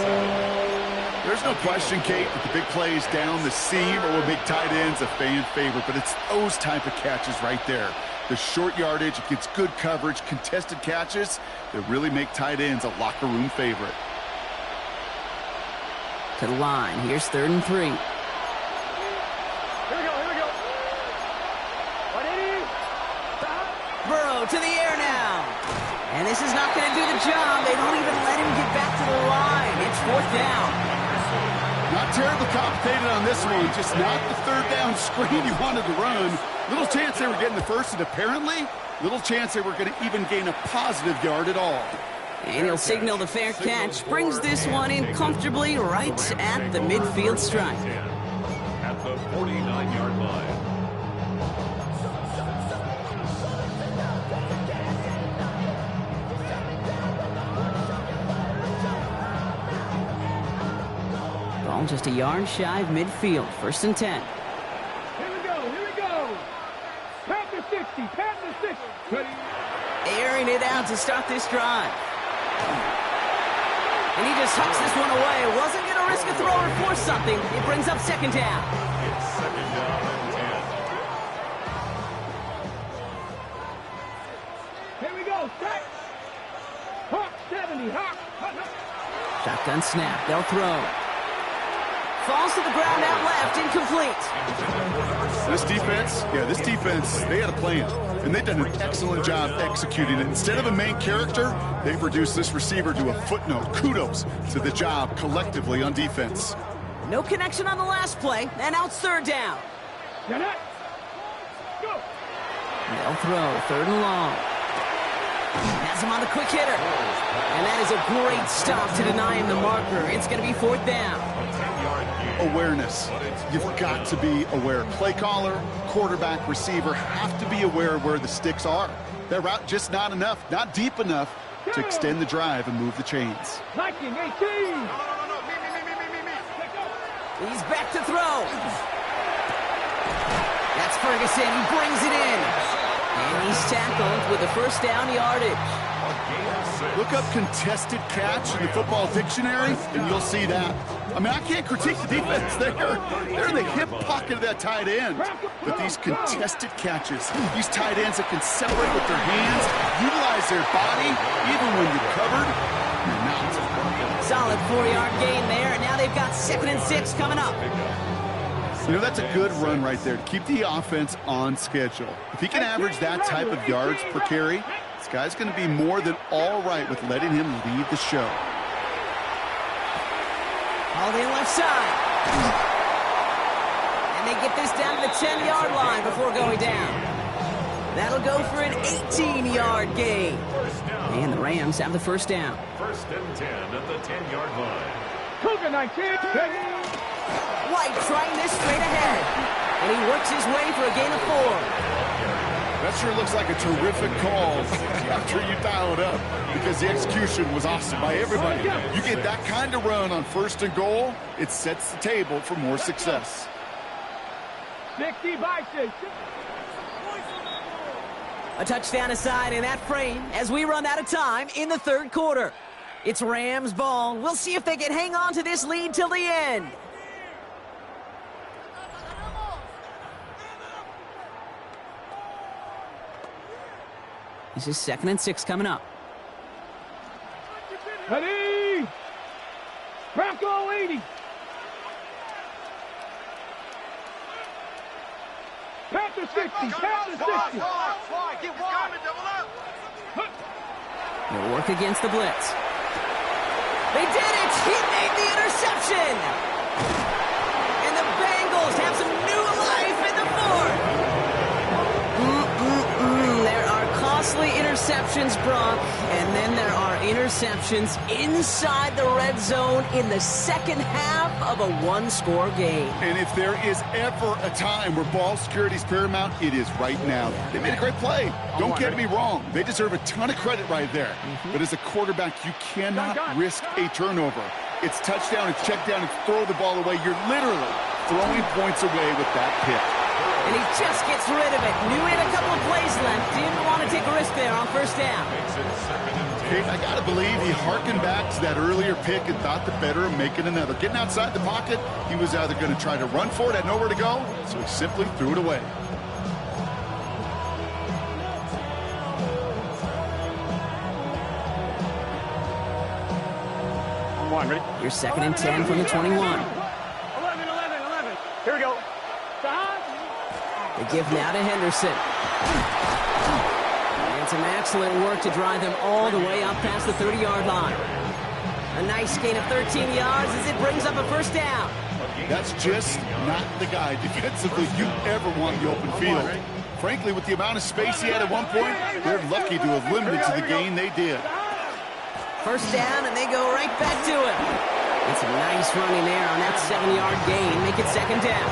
There's no question, Kate, that the big plays down the seam or will make tight ends a fan favorite, but it's those type of catches right there. The short yardage, it gets good coverage, contested catches that really make tight ends a locker room favorite. To the line, here's 3rd and 3. Here we go, here we go. 180. Burrow to the air now. And this is not going to do the job. They don't even let him get back to the line. It's 4th down. Not terribly complicated on this one, just not the 3rd down screen you wanted to run. Little chance they were getting the first, and apparently, little chance they were going to even gain a positive yard at all. And he'll signal the fair catch. Brings this one in comfortably right at the midfield stripe. At the 49-yard line. Ball just a yard shy of midfield. 1st and 10. Here we go, here we go. Panther 60, Panther 60. Airing it out to start this drive. And he just hucks this one away. Wasn't going to risk a throw or force something. It brings up 2nd down. It's 2nd down and 10. Here we go, set. Hawk 70, Hawk. Shotgun snap. They'll throw. Falls to the ground out left. Incomplete. This defense, they had a plan. And they've done an excellent job executing it. Instead of a main character, they've reduced this receiver to a footnote. Kudos to the job collectively on defense. No connection on the last play. And now it's 3rd down. Get it. Go. They'll throw. 3rd and long. Has him on the quick hitter. And that is a great stop to deny him the marker. It's going to be 4th down. Awareness. You've got to be aware. Play caller, quarterback, receiver have to be aware of where the sticks are. That route just not enough, not deep enough to extend the drive and move the chains. 19, 18. He's back to throw. That's Ferguson. He brings it in. And he's tackled with a 1st down yardage. Look up contested catch in the football dictionary, and you'll see that. I mean, I can't critique the defense. They're in the hip pocket of that tight end. But these contested catches, these tight ends that can separate with their hands, utilize their body, even when you're covered, you're not. Solid 4-yard gain there, and now they've got 2nd and 6 coming up. You know, that's a good run right there to keep the offense on schedule. If he can average that type of yards per carry, this guy's going to be more than all right with letting him lead the show. All the left side. And they get this down to the 10-yard line before going down. That'll go for an 18-yard gain. And the Rams have the 1st down. 1st and 10 at the 10-yard line. Cougar 19. White trying this straight ahead. And he works his way for a gain of 4. That sure looks like a terrific call after you dial it up because the execution was awesome by everybody. You get that kind of run on 1st and goal, it sets the table for more success. 60 by 6. A touchdown aside in that frame as we run out of time in the 3rd quarter. It's Rams ball. We'll see if they can hang on to this lead till the end. This is 2nd and 6 coming up. Ready. Bronco 80. Panther 60. Panther 60. They'll work against the blitz. They did it! He made the interception! And the Bengals have some new life in the 4th. There are costly mostly interceptions, Brock, and then there are interceptions inside the red zone in the second half of a one-score game. And if there is ever a time where ball security is paramount, it is right now. They made a great play. Don't get me wrong. They deserve a ton of credit right there. But as a quarterback, you cannot risk a turnover. It's touchdown, it's check down, it's throw the ball away. You're literally throwing points away with that pick. And he just gets rid of it. Knew he had a couple of plays left. Didn't want to take a risk there on first down. Kate, I got to believe he harkened back to that earlier pick and thought the better of making another. Getting outside the pocket, he was either going to try to run for it, had nowhere to go, so he simply threw it away. Ready? Your 2nd and 10 from the 21. 11. Here we go. They give now to Henderson. And some excellent work to drive them all the way up past the 30-yard line. A nice gain of 13 yards as it brings up a first down. That's just not the guy defensively you ever want in the open field. Frankly, with the amount of space he had at one point, they're lucky to have limited to the gain they did. First down, and they go right back to it. And some nice running there on that 7-yard gain. Make it second down.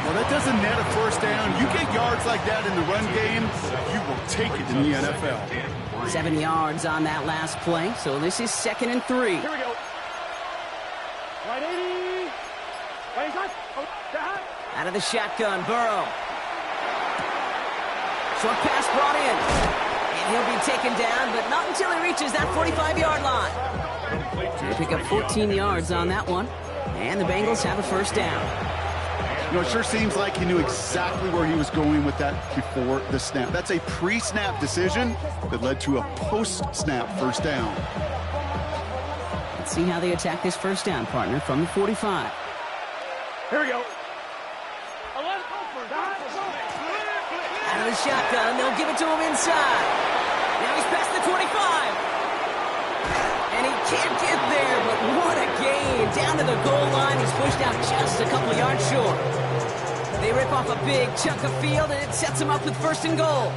Well, that doesn't net a first down. You get yards like that in the run game, you will take it in the NFL. 7 yards on that last play, so this is 2nd and 3. Here we go. Right 80. Right side. Out of the shotgun, Burrow. Short pass brought in. And he'll be taken down, but not until he reaches that 45-yard line. They pick up 14 yards on that one, and the Bengals have a first down. You know, it sure seems like he knew exactly where he was going with that before the snap. That's a pre-snap decision that led to a post-snap first down. Let's see how they attack this first down, partner, from the 45. Here we go. Out of the shotgun, they'll give it to him inside. Now he's past the 25. And he can't get there, but what a gain. Down to the goal line, he's pushed out just a couple yards short. They rip off a big chunk of field, and it sets him up with 1st and goal.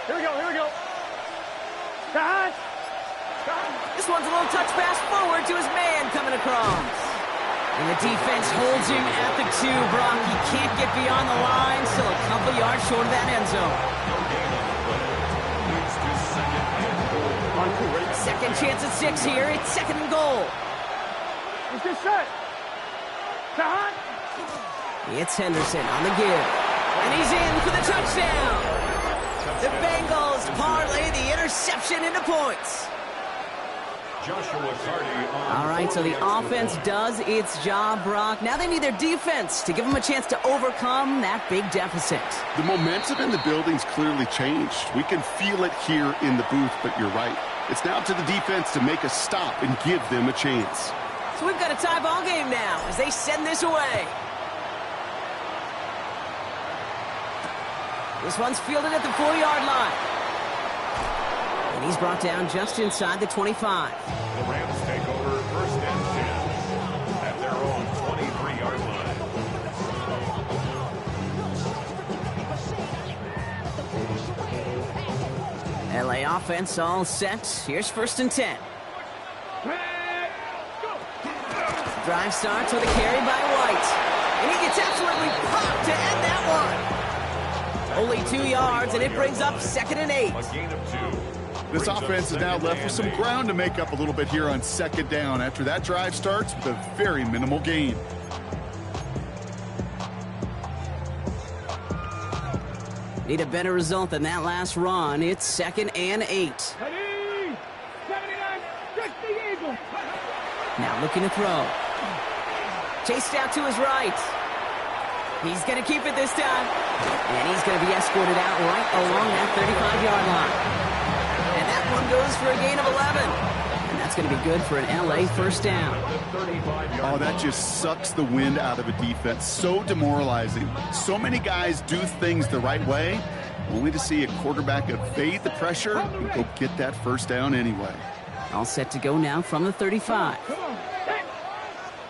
Here we go. This one's a little touch pass forward to his man coming across. And the defense holds him at the 2, Brock. He can't get beyond the line, still a couple yards short of that end zone. Second chance at 6 here. It's 2nd and goal. He's just set. It's Henderson on the give. And he's in for the touchdown. The Bengals parlay the interception into points. All right, so the offense does its job, Brock. Now they need their defense to give them a chance to overcome that big deficit. The momentum in the building's clearly changed. We can feel it here in the booth, but you're right. It's now to the defense to make a stop and give them a chance. So we've got a tie ball game now as they send this away. This one's fielded at the 4-yard line. And he's brought down just inside the 25. The Rams take over 1st and 10 at their own 23-yard line. LA offense all set. Here's 1st and 10. Drive starts with a carry by White. And he gets absolutely popped to end that one. Only 2 yards, and it brings up 2nd and 8. A gain of 2. This offense is now left with some ground to make up a little bit here on 2nd down after that drive starts with a very minimal gain. Need a better result than that last run. It's 2nd and 8. Now looking to throw. Chased out to his right. He's going to keep it this time. And he's going to be escorted out right along that 35-yard line. And that one goes for a gain of 11. And that's going to be good for an LA first down. Oh, that just sucks the wind out of a defense. So demoralizing. So many guys do things the right way, only to see a quarterback evade the pressure and go get that first down anyway. All set to go now from the 35. Come on.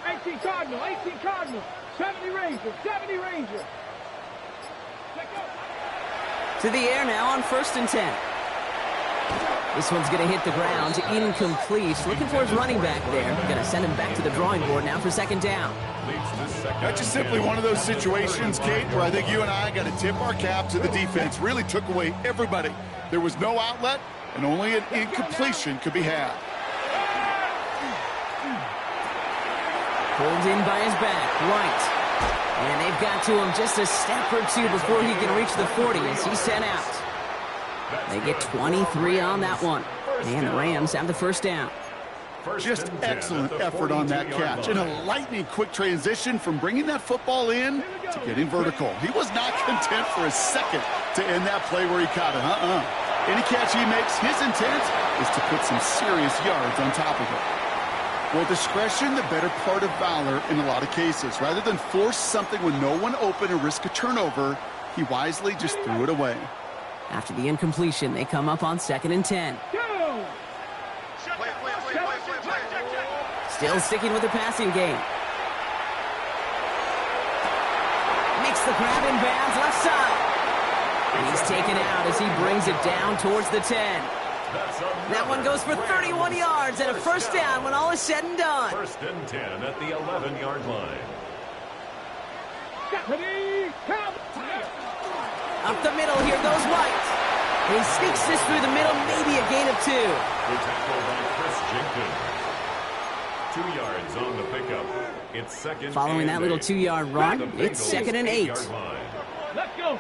18 Cardinal, 18 Cardinal. 70 Ranger, 70 Ranger. To the air now on 1st and 10. This one's going to hit the ground. Incomplete. Looking for his running back there. Going to send him back to the drawing board now for 2nd down. That's just simply one of those situations, Kate, where I think you and I got to tip our cap to the defense. Really took away everybody. There was no outlet, and only an incompletion could be had. Pulled in by his back, White. And they've got to him just a step or two before he can reach the 40 as he's sent out. They get 23 on that one. And the Rams have the 1st down. Just excellent effort on that catch. And a lightning-quick transition from bringing that football in to getting vertical. He was not content for a second to end that play where he caught it. Any catch he makes, his intent is to put some serious yards on top of it. Well, discretion, the better part of valor in a lot of cases. Rather than force something with no one open and risk a turnover, he wisely just threw it away. After the incompletion, they come up on 2nd and 10. Still sticking with the passing game. Makes the grab in bounds left side. And he's taken out as he brings it down towards the 10. That one goes for 31 yards and a 1st down when all is said and done. 1st and 10 at the 11-yard line. Up the middle, here goes White. He sneaks this through the middle, maybe a gain of 2. The tackle by Chris Jenkins. 2 yards on the pickup. It's 2nd. Following that little 2-yard run, it's 2nd and 8. Let's go.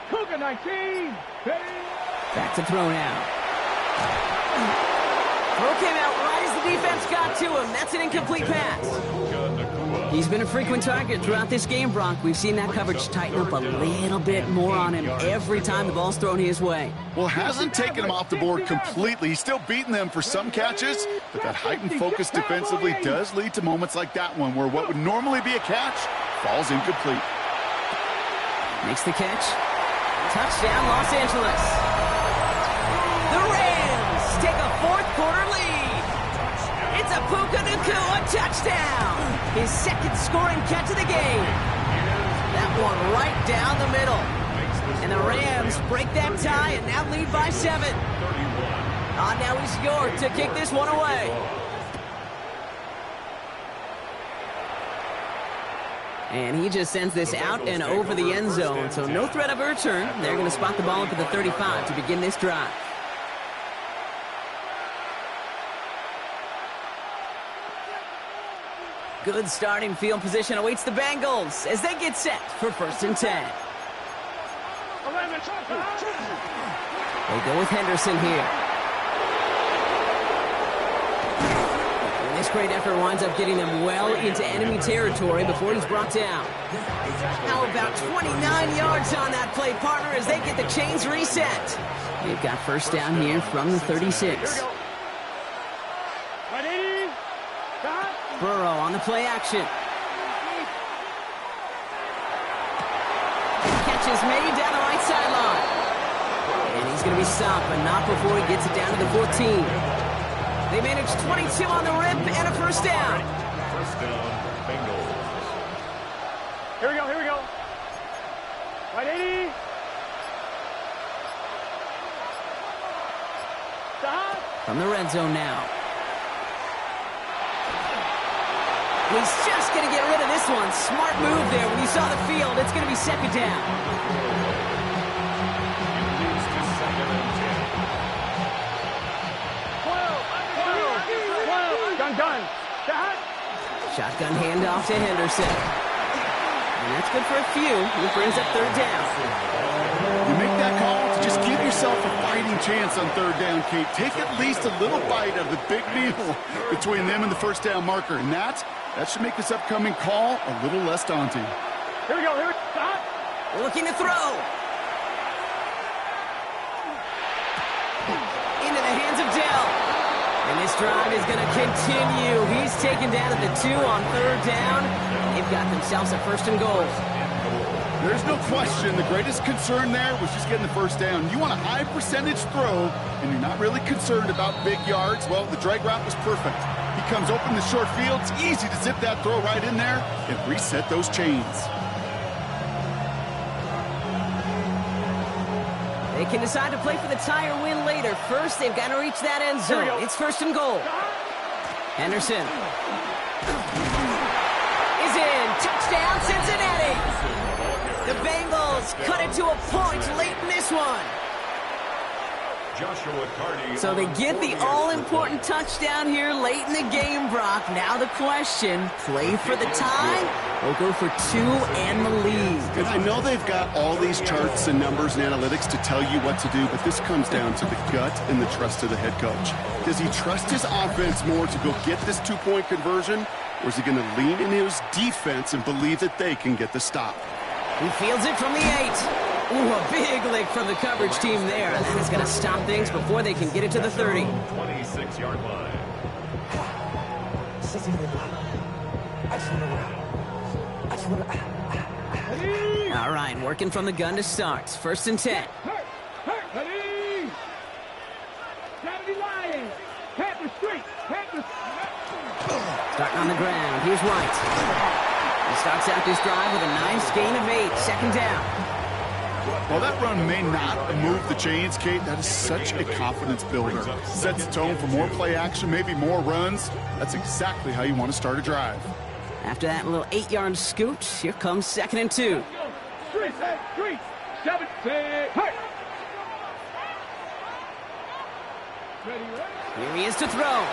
Cougar 19. Back to throw now. Throw came out right as the defense got to him. That's an incomplete pass. He's been a frequent target throughout this game, Bronk. We've seen that coverage tighten up a little bit more on him every time the ball's thrown his way. Well, hasn't taken him off the board completely. He's still beating them for some catches, but that heightened focus defensively does lead to moments like that one where what would normally be a catch falls incomplete. Makes the catch. Touchdown, Los Angeles. The Rams take a 4th-quarter lead. It's a Puka Nacua touchdown. His 2nd scoring catch of the game. That one right down the middle. And the Rams break that tie and now lead by 7. Now he's York to kick this one away. And he just sends this out and over the end zone. So no threat of a return. They're going to spot the ball up at the 35 to begin this drive. Good starting field position awaits the Bengals as they get set for 1st and 10. They go with Henderson here. And this great effort winds up getting them well into enemy territory before he's brought down. How about 29 yards on that play, partner, as they get the chains reset. They've got 1st down here from the 36. Burrow on the play action. Catch is made down the right sideline. And he's going to be stopped, but not before he gets it down to the 14. They manage 22 on the rip and a 1st down. 1st down, Bengals. Here we go, here we go. Right 80. Stop. From the red zone now. He's just going to get rid of this one. Smart move there when you saw the field. It's going to be 2nd down. Moves to 2nd and 10. 12. Gun. Shotgun handoff to Henderson. And that's good for a few. He brings up 3rd down. You make that call to just give yourself a fighting chance on 3rd down, Kate. Take at least a little bite of the big meal between them and the 1st down marker. And that should make this upcoming call a little less daunting. Here we go. Here we go. Stop. Looking to throw. Into the hands of Dell. And this drive is going to continue. He's taken down at the 2 on 3rd down. They've got themselves a 1st and goal. There's no question the greatest concern there was just getting the 1st down. You want a high percentage throw, and you're not really concerned about big yards. Well, the drag route was perfect. He comes open the short field. It's easy to zip that throw right in there and reset those chains. They can decide to play for the tie or win later. First, they've got to reach that end zone. It's 1st and goal. Henderson is in. Touchdown, Cincinnati. The Bengals cut it to a point late in this one. So they get the all-important touchdown here late in the game, Brock. Now the question, play for the tie or go for 2 and the lead? And I know they've got all these charts and numbers and analytics to tell you what to do, but this comes down to the gut and the trust of the head coach. Does he trust his offense more to go get this 2-point conversion, or is he going to lean in his defense and believe that they can get the stop? He fields it from the 8. Ooh, a big lick from the coverage team there. And that is going to stop things before they can get it to the 30. 26-yard line. All right, working from the gun to start. 1st and 10. Starting on the ground. Here's White. He starts out this drive with a nice gain of 8. 2nd down. Well, that run may not move the chains, Kate. That is such a confidence builder. Sets the tone for more play action, maybe more runs. That's exactly how you want to start a drive. After that little 8-yard scoot, here comes 2nd and 2. 3, 7, 6, Here he is to throw.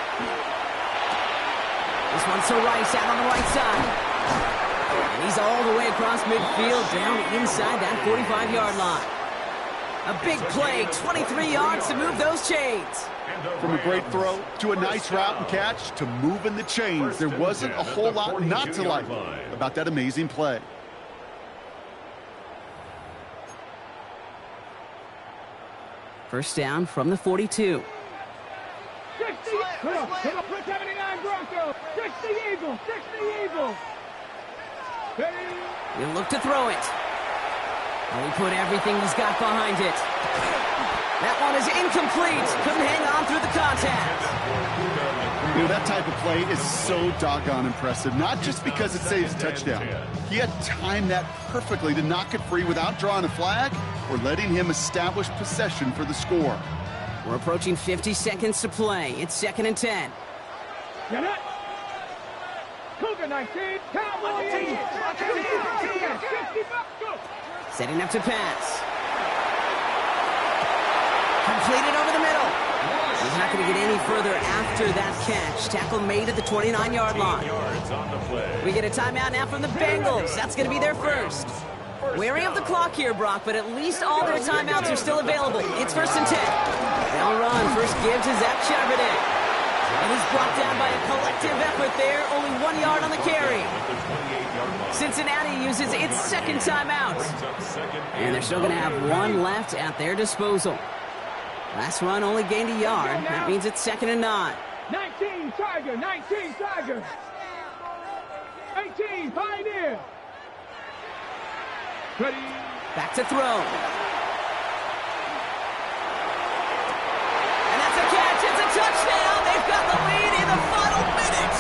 This one's to Rice out on the right side. And he's all the way across midfield, down inside that 45-yard line. A big play, 23 yards to move those chains. From a great throw to a nice route and catch to moving the chains, there wasn't a whole lot not to like about that amazing play. First down from the 42. 60, put up, 79 Broncos, 60 Eagles, 60 Eagles. He'll look to throw it. And he put everything he's got behind it. That one is incomplete. Couldn't hang on through the contact. You know, that type of play is so doggone impressive, not just because it saves a touchdown. He had timed that perfectly to knock it free without drawing a flag or letting him establish possession for the score. We're approaching 50 seconds to play. It's 2nd and 10. Get it. Cougar 19, Cowboys 50, go. Setting up to pass. Completed over the middle. He's not going to get any further after that catch. Tackle made at the 29-yard line. We get a timeout now from the Bengals. That's going to be their first. Wary of the clock here, Brock, but at least all their timeouts are still available. It's 1st and 10. They'll run. First give to Zach Charbonnet. And he's brought down by a collective effort there. Only 1 yard on the carry. Cincinnati uses its 2nd timeout. And they're still going to have 1 left at their disposal. Last run only gained a yard. That means it's 2nd and 9. 19 Tiger, 19 Tiger. 18 Pioneer. Ready. Back to throw. And that's a catch. It's a touchdown. They've got the lead in the final minute.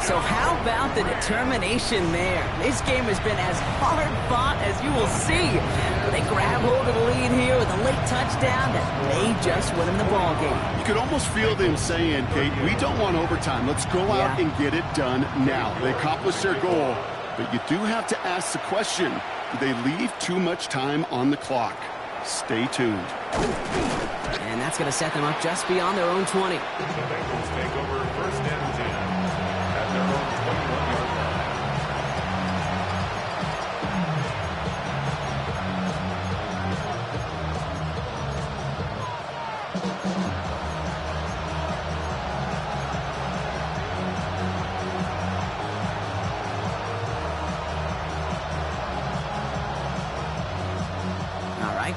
So how about the determination there? This game has been as hard fought as you will see. They grab hold of the lead here with a late touchdown that may just win them the ball game. You could almost feel them saying, Kate, we don't want overtime. Let's go out and get it done now. They accomplished their goal, but you do have to ask the question, do they leave too much time on the clock? Stay tuned. And that's going to set them up just beyond their own 20. The Bengals take over 1st and 10 at their own 21-yard line.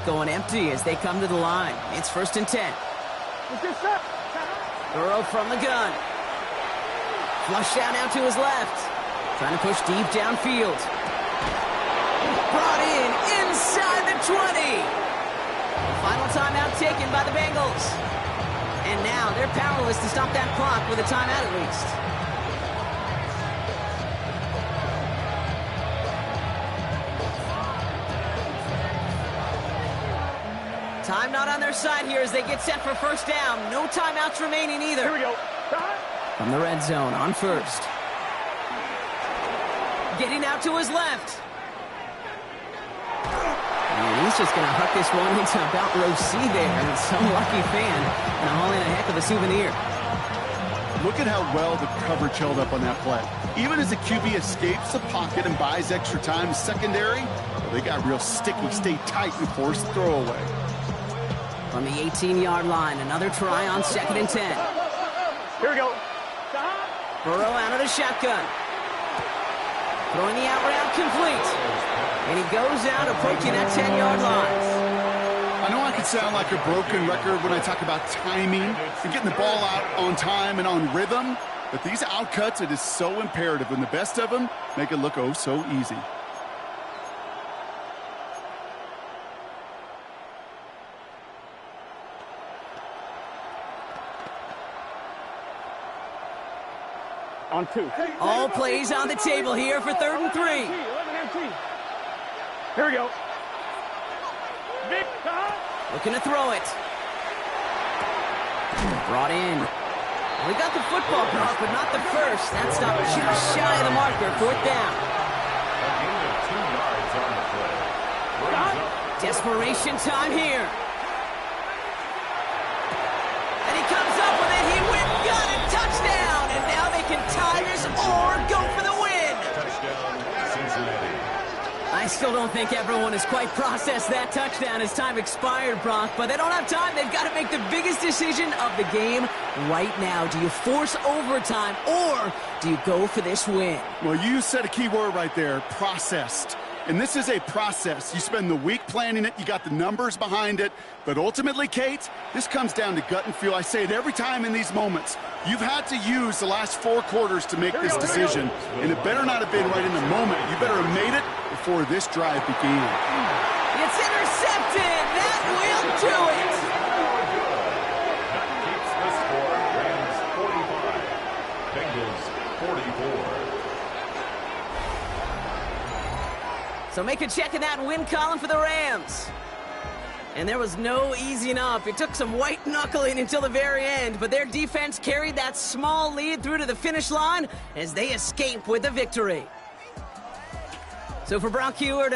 Going empty as they come to the line. It's 1st and 10. Burrow from the gun. Flush down out to his left. Trying to push deep downfield. Brought in inside the 20. Final timeout taken by the Bengals. And now they're powerless to stop that clock with a timeout at least. Time not on their side here as they get set for first down. No timeouts remaining either. Here we go. From the red zone on first. Getting out to his left. And he's just going to huck this one into about row C there. And some lucky fan and hauling a heck of a souvenir. Look at how well the coverage held up on that play. Even as the QB escapes the pocket and buys extra time secondary, they got real sticky, stay tight, and force the throwaway. From the 18-yard line, another try on 2nd and 10. Here we go. Burrow out of the shotgun. Throwing the out route complete. And he goes out approaching that 10-yard line. I know I could sound like a broken record when I talk about timing and getting the ball out on time and on rhythm, but these outcuts, it is so imperative, and the best of them make it look oh so easy. On 2. All plays on the table here for 3rd and 3. 11 MT. Here we go. Big Looking to throw it. Brought in. We got the football cross, but not the first. That stop just shy of the marker. 4th down. A gain of 2 yards on the play. Brings up. Desperation time here. And he comes up with it. He went, got it, touchdown. And now they can tie this or go for the win. Touchdown, Cincinnati. I still don't think everyone has quite processed that touchdown as time expired, Brock, but they don't have time. They've got to make the biggest decision of the game right now. Do you force overtime or do you go for this win? Well, you said a key word right there, processed. And this is a process. You spend the week planning it, you got the numbers behind it, but ultimately, Kate, this comes down to gut and feel. I say it every time in these moments. You've had to use the last 4 quarters to make this decision, and it better not have been right in the moment. You better have made it before this drive began. It's intercepted. That will do it. That keeps the score. Rams 45. Bengals 44. So make a check in that win column for the Rams. And there was no easing up. It took some white knuckling until the very end, but their defense carried that small lead through to the finish line as they escape with the victory. So for Brock Huard and